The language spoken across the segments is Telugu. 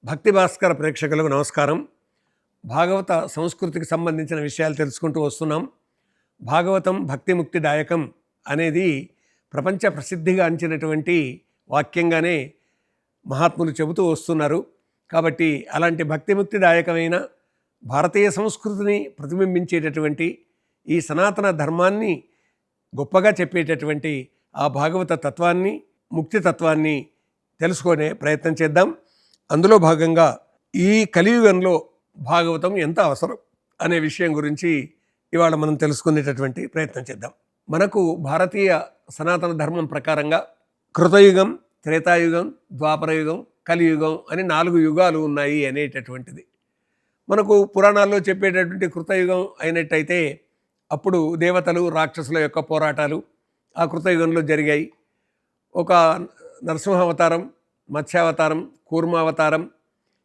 భక్తి భాస్కర ప్రేక్షకులకు నమస్కారం. భాగవత సంస్కృతికి సంబంధించిన విషయాలు తెలుసుకుంటూ వస్తున్నాం. భాగవతం భక్తి ముక్తిదాయకం అనేది ప్రపంచ ప్రసిద్ధిగాంచినటువంటి వాక్యంగానే మహాత్ములు చెబుతూ వస్తున్నారు. కాబట్టి అలాంటి భక్తి ముక్తిదాయకమైన భారతీయ సంస్కృతిని ప్రతిబింబించేటటువంటి ఈ సనాతన ధర్మాన్ని గొప్పగా చెప్పేటటువంటి ఆ భాగవత తత్వాన్ని, ముక్తి తత్వాన్ని తెలుసుకునే ప్రయత్నం చేద్దాం. అందులో భాగంగా ఈ కలియుగంలో భాగవతం ఎంత అవసరం అనే విషయం గురించి ఇవాళ మనం తెలుసుకునేటటువంటి ప్రయత్నం చేద్దాం. మనకు భారతీయ సనాతన ధర్మం ప్రకారంగా కృతయుగం, త్రేతాయుగం, ద్వాపరయుగం, కలియుగం అని 4 యుగాలు ఉన్నాయి అనేటటువంటిది మనకు పురాణాల్లో చెప్పేటటువంటి కృతయుగం అయినట్టయితే అప్పుడు దేవతలు రాక్షసుల యొక్క పోరాటాలు ఆ కృతయుగంలో జరిగాయి. ఒక నరసింహావతారం, మత్స్యావతారం, కూర్మావతారం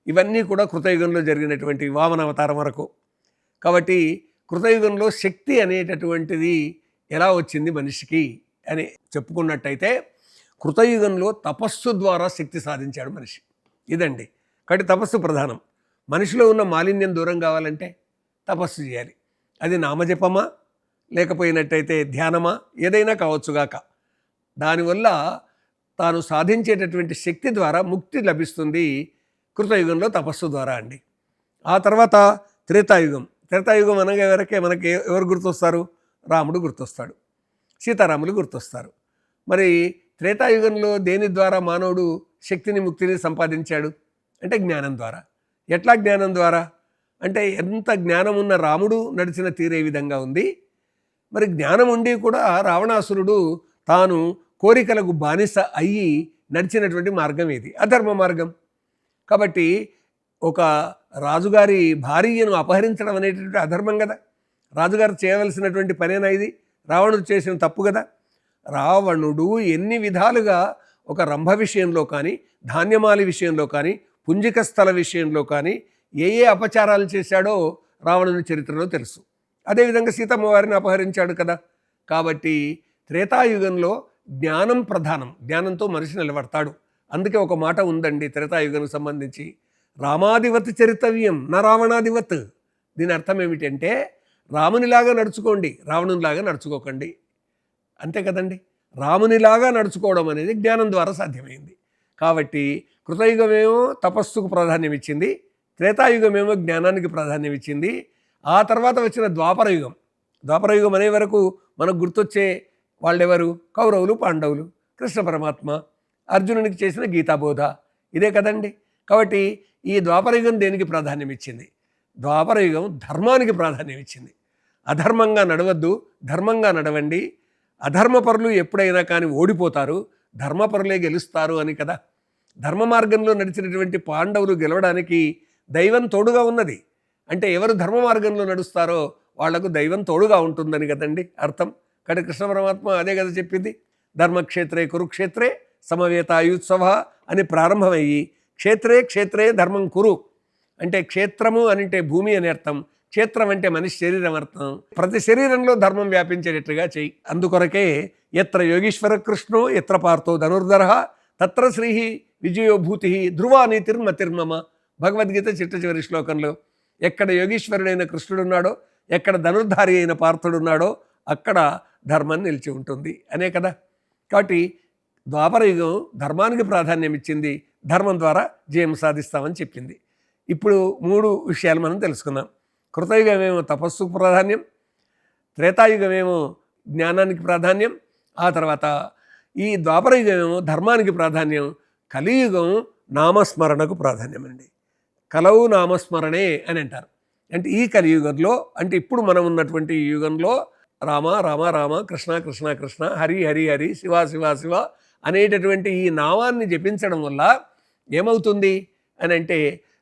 ఇవన్నీ కూడా కృతయుగంలో జరిగినటువంటి వామనావతారం వరకు. కాబట్టి కృతయుగంలో శక్తి అనేటటువంటిది ఎలా వచ్చింది మనిషికి అని చెప్పుకున్నట్టయితే కృతయుగంలో తపస్సు ద్వారా శక్తి సాధించాడు మనిషి. ఇదండి. కాబట్టి తపస్సు ప్రధానం. మనిషిలో ఉన్న మాలిన్యం దూరం కావాలంటే తపస్సు చేయాలి. అది నామజపమా లేకపోయినట్టయితే ధ్యానమా ఏదైనా కావచ్చుగాక. దానివల్ల తాను సాధించేటటువంటి శక్తి ద్వారా ముక్తి లభిస్తుంది కృతయుగంలో తపస్సు ద్వారా అండి. ఆ తర్వాత త్రేతాయుగం. త్రేతాయుగం అనగా మనకి ఎవరు గుర్తొస్తారు? రాముడు గుర్తొస్తాడు, సీతారాములు గుర్తొస్తారు. మరి త్రేతాయుగంలో దేని ద్వారా మానవుడు శక్తిని, ముక్తిని సంపాదించాడు అంటే జ్ఞానం ద్వారా. ఎట్లా జ్ఞానం ద్వారా అంటే ఎంత జ్ఞానం ఉన్న రాముడు నడిచిన తీరే విధంగా ఉంది. మరి జ్ఞానం ఉండి కూడా రావణాసురుడు తాను కోరికలకు బానిస అయ్యి నడిచినటువంటి మార్గం ఇది అధర్మ మార్గం. కాబట్టి ఒక రాజుగారి భార్యను అపహరించడం అనేటటువంటి అధర్మం కదా. రాజుగారు చేయవలసినటువంటి పనేనా ఇది? రావణుడు చేసిన తప్పు కదా. రావణుడు ఎన్ని విధాలుగా ఒక రంభ విషయంలో కానీ, ధాన్యమాలి విషయంలో కానీ, పుంజిక స్థల విషయంలో కానీ ఏ అపచారాలు చేశాడో రావణుని చరిత్రలో తెలుసు. అదేవిధంగా సీతమ్మ వారిని అపహరించాడు కదా. కాబట్టి త్రేతాయుగంలో జ్ఞానం ప్రధానం. జ్ఞానంతో మనిషి నిలబడతాడు. అందుకే ఒక మాట ఉందండి త్రేతాయుగం సంబంధించి, రామాదివత్ చరితవ్యం నా రావణాదివత్. దీని అర్థం ఏమిటంటే రామునిలాగా నడుచుకోండి, రావణునిలాగా నడుచుకోకండి. అంతే కదండి. రామునిలాగా నడుచుకోవడం అనేది జ్ఞానం ద్వారా సాధ్యమైంది. కాబట్టి కృతయుగమేమో తపస్సుకు ప్రాధాన్యం ఇచ్చింది, త్రేతాయుగమేమో జ్ఞానానికి ప్రాధాన్యం ఇచ్చింది. ఆ తర్వాత వచ్చిన ద్వాపరయుగం. ద్వాపరయుగం అనే వరకు మనకు గుర్తొచ్చే వాళ్ళెవరు? కౌరవులు, పాండవులు, కృష్ణ పరమాత్మ, అర్జునునికి చేసిన గీతాబోధ ఇదే కదండి. కాబట్టి ఈ ద్వాపరయుగం దేనికి ప్రాధాన్యం ఇచ్చింది? ద్వాపరయుగం ధర్మానికి ప్రాధాన్యం ఇచ్చింది. అధర్మంగా నడవద్దు, ధర్మంగా నడవండి. అధర్మపరులు ఎప్పుడైనా కానీ ఓడిపోతారు, ధర్మపరులే గెలుస్తారు అని కదా. ధర్మ మార్గంలో నడిచినటువంటి పాండవులు గెలవడానికి దైవం తోడుగా ఉన్నది. అంటే ఎవరు ధర్మ మార్గంలో నడుస్తారో వాళ్లకు దైవం తోడుగా ఉంటుందని కదండి అర్థం. కాబట్టి కృష్ణ పరమాత్మ అదే కదా చెప్పింది. ధర్మక్షేత్రే కురుక్షేత్రే సమవేతాయుత్సవ అని ప్రారంభమయ్యి క్షేత్రే క్షేత్రే ధర్మం కురు అంటే క్షేత్రము అంటే భూమి అని అర్థం, క్షేత్రం అంటే మనిషి శరీరం అర్థం. ప్రతి శరీరంలో ధర్మం వ్యాపించేటట్టుగా చెయ్యి. అందుకొరకే ఎత్ర యోగీశ్వర కృష్ణో ఎత్ర పార్థో ధనుర్ధర తత్ర శ్రీ విజయోభూతి ధ్రువా నీతిర్మతిర్మమ. భగవద్గీత చిట్ట చివరి శ్లోకంలో ఎక్కడ యోగీశ్వరుడైన కృష్ణుడున్నాడో, ఎక్కడ ధనుర్ధారి అయిన పార్థుడున్నాడో అక్కడ ధర్మం నిలిచి ఉంటుంది అనే కదా. కాబట్టి ద్వాపరయుగం ధర్మానికి ప్రాధాన్యం ఇచ్చింది, ధర్మం ద్వారా జయం సాధిస్తామని చెప్పింది. ఇప్పుడు 3 విషయాలు మనం తెలుసుకున్నాం. కృతయుగమేమో తపస్సుకు ప్రాధాన్యం, త్రేతాయుగమేమో జ్ఞానానికి ప్రాధాన్యం, ఆ తర్వాత ఈ ద్వాపరయుగమేమో ధర్మానికి ప్రాధాన్యం, కలియుగం నామస్మరణకు ప్రాధాన్యం అండి. కలవు నామస్మరణే అని అంటారు. అంటే ఈ కలియుగంలో, అంటే ఇప్పుడు మనం ఉన్నటువంటి ఈ యుగంలో రామ రామ రామ, కృష్ణ కృష్ణ కృష్ణ, హరి హరి హరి, శివ శివ శివ అనేటటువంటి ఈ నామాన్ని జపించడం వల్ల ఏమవుతుంది అని అంటే,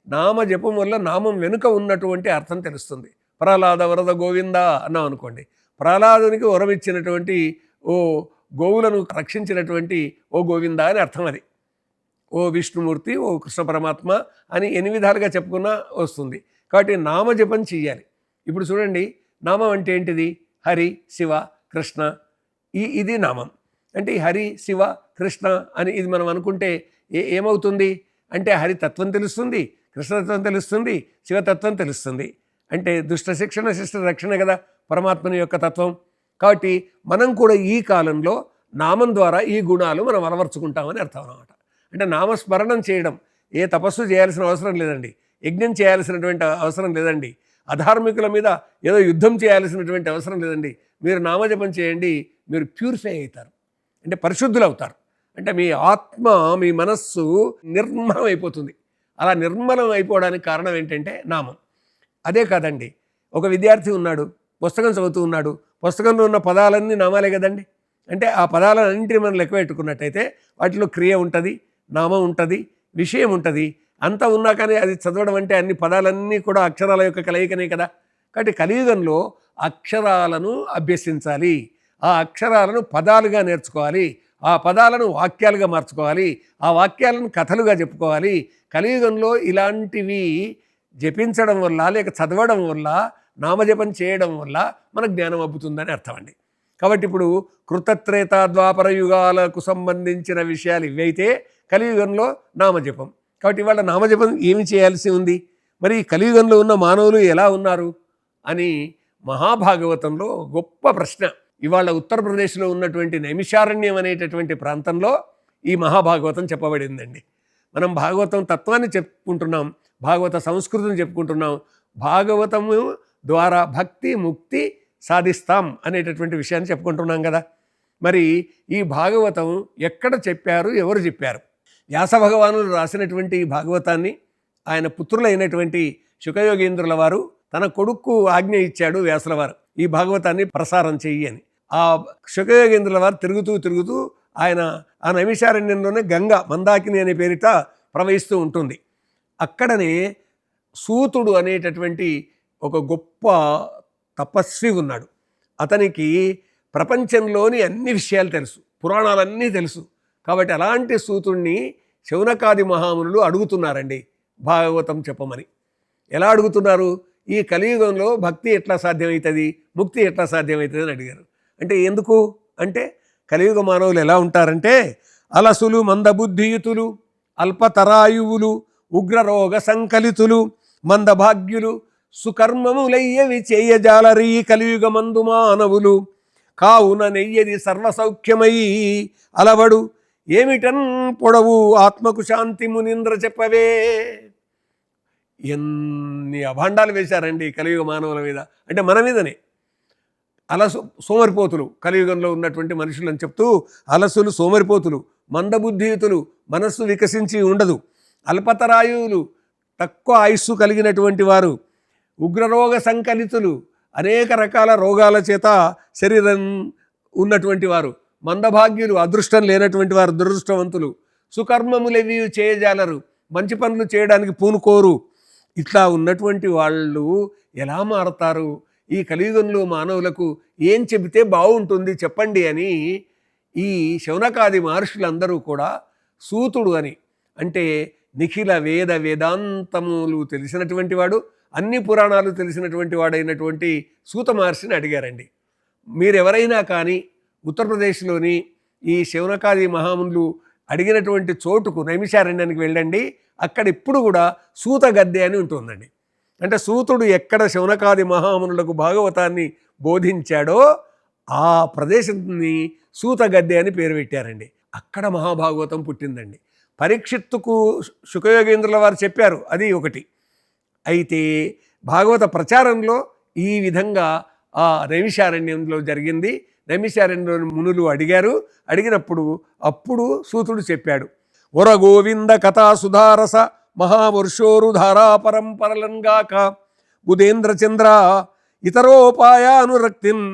నామ జపం వల్ల నామం వెనుక ఉన్నటువంటి అర్థం తెలుస్తుంది. ప్రహ్లాద వరద గోవింద అన్నాం అనుకోండి, ప్రహ్లాదునికి వరం ఇచ్చినటువంటి ఓ గోవులను రక్షించినటువంటి ఓ గోవింద అని అర్థం. అది ఓ విష్ణుమూర్తి, ఓ కృష్ణ పరమాత్మ అని 8 విధాలుగా చెప్పుకున్నా వస్తుంది. కాబట్టి నామజపం చెయ్యాలి. ఇప్పుడు చూడండి, నామం అంటే ఏంటిది? హరి శివ కృష్ణ, ఇది నామం. అంటే హరి శివ కృష్ణ అని ఇది మనం అనుకుంటే ఏమవుతుంది అంటే హరితత్వం తెలుస్తుంది, కృష్ణతత్వం తెలుస్తుంది, శివతత్వం తెలుస్తుంది. అంటే దుష్ట శిక్షణ శిష్ట రక్షణ కదా పరమాత్మని యొక్క తత్వం. కాబట్టి మనం కూడా ఈ కాలంలో నామం ద్వారా ఈ గుణాలు మనం అలవర్చుకుంటామని అర్థం అన్నమాట. అంటే నామస్మరణం చేయడం, ఏ తపస్సు చేయాల్సిన అవసరం లేదండి, యజ్ఞం చేయాల్సినటువంటి అవసరం లేదండి, అధార్మికుల మీద ఏదో యుద్ధం చేయాల్సినటువంటి అవసరం లేదండి. మీరు నామజపం చేయండి, మీరు ప్యూరిఫై అవుతారు, అంటే పరిశుద్ధులు అవుతారు. అంటే మీ ఆత్మ, మీ మనస్సు నిర్మలం అయిపోతుంది. అలా నిర్మలం అయిపోవడానికి కారణం ఏంటంటే నామం. అదే కాదండి, ఒక విద్యార్థి ఉన్నాడు, పుస్తకం చదువుతూ ఉన్నాడు, పుస్తకంలో ఉన్న పదాలన్నీ నామాలే కదండి. అంటే ఆ పదాలన్నింటినీ మనం లెక్క పెట్టుకున్నట్టయితే వాటిలో క్రియ ఉంటుంది, నామం ఉంటుంది, విషయం ఉంటుంది. అంతా ఉన్నా కానీ అది చదవడం అంటే అన్ని పదాలన్నీ కూడా అక్షరాల యొక్క కలయికనే కదా. కాబట్టి కలియుగంలో అక్షరాలను అభ్యసించాలి, ఆ అక్షరాలను పదాలుగా నేర్చుకోవాలి, ఆ పదాలను వాక్యాలుగా మార్చుకోవాలి, ఆ వాక్యాలను కథలుగా చెప్పుకోవాలి. కలియుగంలో ఇలాంటివి జపించడం వల్ల, లేక చదవడం వల్ల, నామజపం చేయడం వల్ల మనకు జ్ఞానం అబ్బుతుందని అర్థం అండి. కాబట్టి ఇప్పుడు కృతత్రేత ద్వాపర యుగాలకు సంబంధించిన విషయాలు ఇవైతే కలియుగంలో నామజపం. కాబట్టి ఇవాళ నామజపం ఏమి చేయాల్సి ఉంది, మరి కలియుగంలో ఉన్న మానవులు ఎలా ఉన్నారు అని మహాభాగవతంలో గొప్ప ప్రశ్న. ఇవాళ ఉత్తరప్రదేశ్లో ఉన్నటువంటి నైమిషారణ్యం అనేటటువంటి ప్రాంతంలో ఈ మహాభాగవతం చెప్పబడిందండి. మనం భాగవతం తత్వాన్ని చెప్పుకుంటున్నాం, భాగవత సంస్కృతిని చెప్పుకుంటున్నాం, భాగవతము ద్వారా భక్తి ముక్తి సాధిస్తాం అనేటటువంటి విషయాన్ని చెప్పుకుంటున్నాం కదా. మరి ఈ భాగవతం ఎక్కడ చెప్పారు, ఎవరు చెప్పారు? వ్యాస భగవానులు రాసినటువంటి ఈ భాగవతాన్ని ఆయన పుత్రులైనటువంటి శుకయోగేంద్రుల వారు తన కొడుకు ఆజ్ఞ ఇచ్చాడు వ్యాసుల వారు, ఈ భాగవతాన్ని ప్రసారం చెయ్యి అని. ఆ శుకయోగేంద్రుల వారు తిరుగుతూ ఆయన ఆ నైమిషారణ్యంలోనే గంగ మందాకిని అనే పేరిట ప్రవహిస్తూ ఉంటుంది. అక్కడనే సూతుడు అనేటటువంటి ఒక గొప్ప తపస్వి ఉన్నాడు. అతనికి ప్రపంచంలోని అన్ని విషయాలు తెలుసు, పురాణాలన్నీ తెలుసు. కాబట్టి అలాంటి సూతుడిని శౌనకాది మహామునులు అడుగుతున్నారండి భాగవతం చెప్పమని. ఎలా అడుగుతున్నారు? ఈ కలియుగంలో భక్తి ఎట్లా సాధ్యమవుతుంది, ముక్తి ఎట్లా సాధ్యమవుతుంది అని అడిగారు. అంటే ఎందుకు అంటే కలియుగ మానవులు ఎలా ఉంటారంటే అలసులు, మందబుద్ధియుతులు, అల్పతరాయువులు, ఉగ్రరోగ సంకలితులు, మందభాగ్యులు, సుకర్మములయ్యవి చేయజాలరీ కలియుగమందు మానవులు, కావున నెయ్యది సర్వసౌఖ్యమై అలవడు ఏమిటన్ పొడవు ఆత్మకు శాంతి మునీంద్ర చెప్పవే. ఎన్ని అభాండాలు వేశారండి కలియుగ మానవుల మీద, అంటే మన మీదనే. సోమరిపోతులు, కలియుగంలో ఉన్నటువంటి మనుషులని చెప్తూ అలసులు సోమరిపోతులు, మందబుద్ధియుతులు, మనస్సు వికసించి ఉండదు, అల్పతరాయువులు, తక్కువ ఆయుస్సు కలిగినటువంటి వారు, ఉగ్రరోగ సంకలితులు, అనేక రకాల రోగాల చేత శరీరం ఉన్నటువంటి వారు, మందభాగ్యులు, అదృష్టం లేనటువంటి వారు, దురదృష్టవంతులు, సుకర్మములెవి చేయజాలరు, మంచి పనులు చేయడానికి పూనుకోరు. ఇట్లా ఉన్నటువంటి వాళ్ళు ఎలా మారతారు? ఈ కలియుగంలో మానవులకు ఏం చెబితే బాగుంటుంది చెప్పండి అని ఈ శౌనకాది మహర్షులందరూ కూడా సూతుడు అని, అంటే నిఖిల వేద వేదాంతములు తెలిసినటువంటి వాడు, అన్ని పురాణాలు తెలిసినటువంటి వాడైనటువంటి సూత మహర్షిని అడిగారండి. మీరెవరైనా కానీ ఉత్తరప్రదేశ్లోని ఈ శౌనకాది మహామునులు అడిగినటువంటి చోటుకు నైమిషారణ్యానికి వెళ్ళండి, అక్కడ ఇప్పుడు కూడా సూత గద్దె అని ఉంటుందండి. అంటే సూతుడు ఎక్కడ శౌనకాది మహామునులకు భాగవతాన్ని బోధించాడో ఆ ప్రదేశాన్ని సూత గద్దె అని పేరు పెట్టారండి. అక్కడ మహాభాగవతం పుట్టిందండి. పరీక్షిత్తుకు శుకయోగేంద్రుల వారు చెప్పారు, అది ఒకటి. అయితే భాగవత ప్రచారంలో ఈ విధంగా ఆ నైమిషారణ్యంలో జరిగింది. నైమిషారణ్యంలో మునులు అడిగారు, అడిగినప్పుడు అప్పుడు సూతుడు చెప్పాడు, ఒర గోవింద కథా సుధారస మహావర్షోరు ధారా పరంపరలంగాక బుధేంద్రచంద్ర ఇతరోపాయానురక్తిన్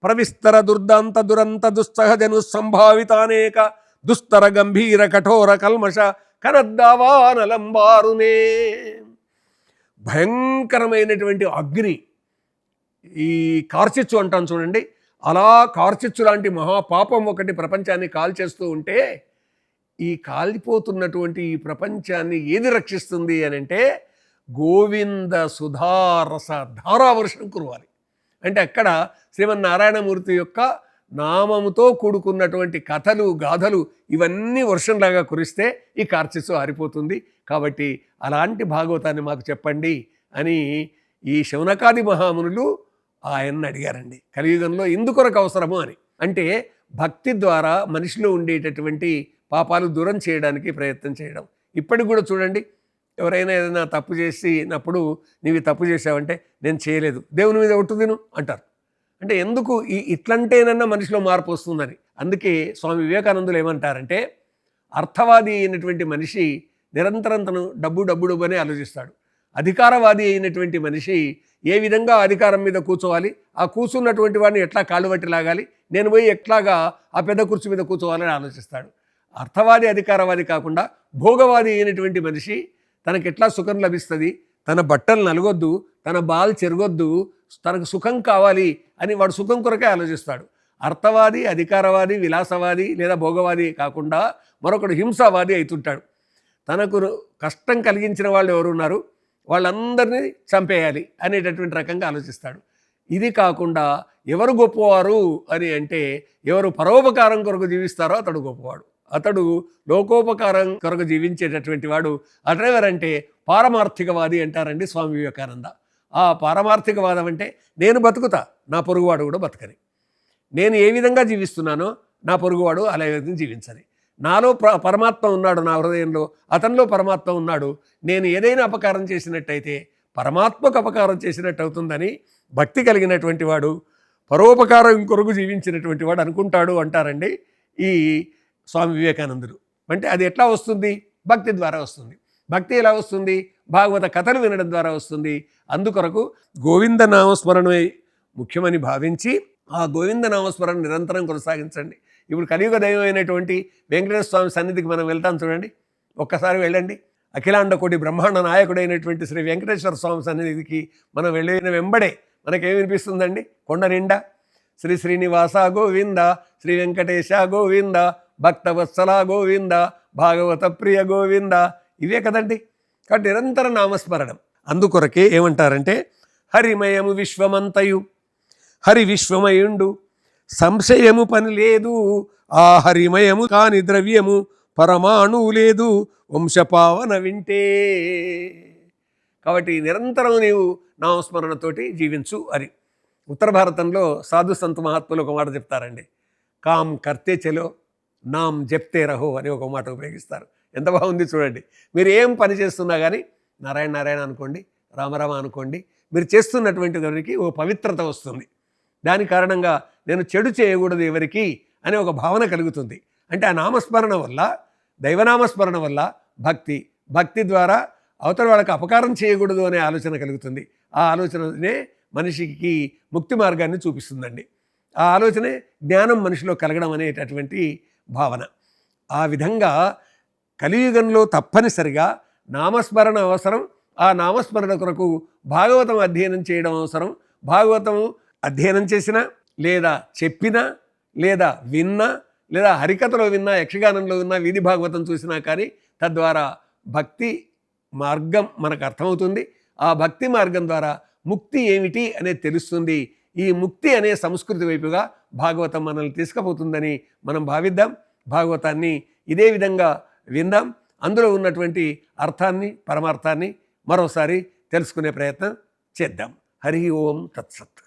ప్రవిస్తర దుర్దాంత దురంత దుస్సహజను సంభావితానేక దుస్తర గంభీర కఠోర కల్మష కనద్దావానలంబారునే. భయంకరమైనటువంటి అగ్ని, ఈ కార్చిచ్చు అంటాను చూడండి, అలా కార్చిచ్చు లాంటి మహాపాపం ఒకటి ప్రపంచాన్ని కాల్చేస్తూ ఉంటే ఈ కాలిపోతున్నటువంటి ఈ ప్రపంచాన్ని ఏది రక్షిస్తుంది అని అంటే గోవింద సుధారస ధారావర్షం కురవాలి. అంటే అక్కడ శ్రీమన్నారాయణమూర్తి యొక్క నామముతో కూడుకున్నటువంటి కథలు గాథలు ఇవన్నీ వర్షంలాగా కురిస్తే ఈ కార్చిచ్చు ఆరిపోతుంది. కాబట్టి అలాంటి భాగవతాన్ని మాకు చెప్పండి అని ఈ శౌనకాది మహామునులు ఆయన్ని అడిగారండి. కలియుగంలో ఎందుకొరకు అవసరము అని. అంటే భక్తి ద్వారా మనిషిలో ఉండేటటువంటి పాపాలు దూరం చేయడానికి ప్రయత్నం చేయడం. ఇప్పటికి కూడా చూడండి, ఎవరైనా ఏదైనా తప్పు చేసినప్పుడు నీవు తప్పు చేసావంటే నేను చేయలేదు, దేవుని మీద ఒట్టు తిను అంటారు. అంటే ఎందుకు ఇట్లంటేనన్నా మనిషిలో మార్పు వస్తుందని. అందుకే స్వామి వివేకానందులు ఏమంటారంటే, అర్థవాది అయినటువంటి మనిషి నిరంతరం తను డబ్బు డబ్బు డబ్బు అని ఆలోచిస్తాడు. అధికారవాది అయినటువంటి మనిషి ఏ విధంగా అధికారం మీద కూర్చోవాలి, ఆ కూర్చున్నటువంటి వాడిని ఎట్లా కాళ్ళు బట్టి లాగాలి, నేను పోయి ఎట్లాగా ఆ పెద్ద కుర్చీ మీద కూర్చోవాలని ఆలోచిస్తాడు. అర్థవాది అధికారవాది కాకుండా భోగవాది అయినటువంటి మనిషి తనకి ఎట్లా సుఖం లభిస్తుంది, తన బట్టలు నలగొద్దు, తన బాల్ చెరగొద్దు, తనకు సుఖం కావాలి అని వాడు సుఖం కొరకే ఆలోచిస్తాడు. అర్థవాది, అధికారవాది, విలాసవాది లేదా భోగవాది కాకుండా మరొకడు హింసావాది అవుతుంటాడు. తనకు కష్టం కలిగించిన వాళ్ళు ఎవరున్నారు వాళ్ళందరినీ చంపేయాలి అనేటటువంటి రకంగా ఆలోచిస్తాడు. ఇది కాకుండా ఎవరు గొప్పవారు అని అంటే, ఎవరు పరోపకారం కొరకు జీవిస్తారో అతడు గొప్పవాడు. అతడు లోకోపకారం కొరకు జీవించేటటువంటి వాడు అటెవరంటే పారమార్థికవాది అంటారండి స్వామి వివేకానంద. ఆ పారమార్థికవాదం అంటే నేను బతుకుతా, నా పొరుగువాడు కూడా బతకని. నేను ఏ విధంగా జీవిస్తున్నానో నా పొరుగువాడు అలా విధంగా జీవించని. నాలో పరమాత్మ ఉన్నాడు, నా హృదయంలో అతనిలో పరమాత్మ ఉన్నాడు. నేను ఏదైనా అపకారం చేసినట్టయితే పరమాత్మకు అపకారం చేసినట్టు అవుతుందని భక్తి కలిగినటువంటి వాడు, పరోపకారం కొరకు జీవించినటువంటి వాడు అనుకుంటాడు అంటారండి ఈ స్వామి వివేకానందుడు. అంటే అది ఎట్లా వస్తుంది? భక్తి ద్వారా వస్తుంది. భక్తి ఎలా వస్తుంది? భాగవత కథలు వినడం ద్వారా వస్తుంది. అందుకొరకు గోవింద నామస్మరణమే ముఖ్యమని భావించి ఆ గోవింద నామస్మరణ నిరంతరం కొనసాగించండి. ఇప్పుడు కలియుగ దైవం అయినటువంటి వెంకటేశ్వర స్వామి సన్నిధికి మనం వెళ్తాం చూడండి, ఒక్కసారి వెళ్ళండి. అఖిలాండ కోటి బ్రహ్మాండ నాయకుడైనటువంటి శ్రీ వెంకటేశ్వర స్వామి సన్నిధికి మనం వెళ్ళిన వెంబడే మనకేమనిపిస్తుందండి? కొండ నిండా శ్రీ శ్రీనివాస గోవింద, శ్రీ వెంకటేశ గోవింద, భక్తవత్సల గోవింద, భాగవత ప్రియ గోవింద, ఇవే కదండి. కాబట్టి నిరంతర నామస్మరణం. అందుకొరకే ఏమంటారంటే, హరిమయము విశ్వమంతయు, హరి విశ్వమయుండు, సంశయము పని లేదు, ఆ హరిమయము కాని ద్రవ్యము పరమాణువు లేదు, వంశపావన వింటే. కాబట్టి నిరంతరం నీవు నామస్మరణతోటి జీవించు అని. ఉత్తర భారతంలో సాధు సంత మహాత్ములు ఒక మాట చెప్తారండి, కామ్ కర్తే చలో నామ్ జప్తే రహో అని ఒక మాట ఉపయోగిస్తారు. ఎంత బాగుంది చూడండి. మీరు ఏం పని చేస్తున్నా కానీ నారాయణ నారాయణ అనుకోండి, రామరామ అనుకోండి, మీరు చేస్తున్నటువంటి వారికి ఓ పవిత్రత వస్తుంది. దాని కారణంగా నేను చెడు చేయకూడదు ఎవరికి అనే ఒక భావన కలుగుతుంది. అంటే ఆ నామస్మరణ వల్ల, దైవనామస్మరణ వల్ల భక్తి ద్వారా అవతల వాళ్ళకి అపకారం చేయకూడదు అనే ఆలోచన కలుగుతుంది. ఆ ఆలోచననే మనిషికి ముక్తి మార్గాన్ని చూపిస్తుందండి. ఆ ఆలోచనే జ్ఞానం మనిషిలో కలగడం అనేటటువంటి భావన. ఆ విధంగా కలియుగంలో తప్పనిసరిగా నామస్మరణ అవసరం. ఆ నామస్మరణ కొరకు భాగవతం అధ్యయనం చేయడం అవసరం. భాగవతం అధ్యయనం చేసినా లేదా చెప్పినా లేదా విన్నా లేదా హరికథలో విన్నా, యక్షగానంలో విన్నా, వీధి భాగవతం చూసినా కానీ తద్వారా భక్తి మార్గం మనకు అర్థమవుతుంది. ఆ భక్తి మార్గం ద్వారా ముక్తి ఏమిటి అనేది తెలుస్తుంది. ఈ ముక్తి అనే సంస్కృతి వైపుగా భాగవతం మనల్ని తీసుకుపోతుందని మనం భావిద్దాం. భాగవతాన్ని ఇదే విధంగా విందాం. అందులో ఉన్నటువంటి అర్థాన్ని, పరమార్థాన్ని మరోసారి తెలుసుకునే ప్రయత్నం చేద్దాం. హరి ఓం తత్సత్.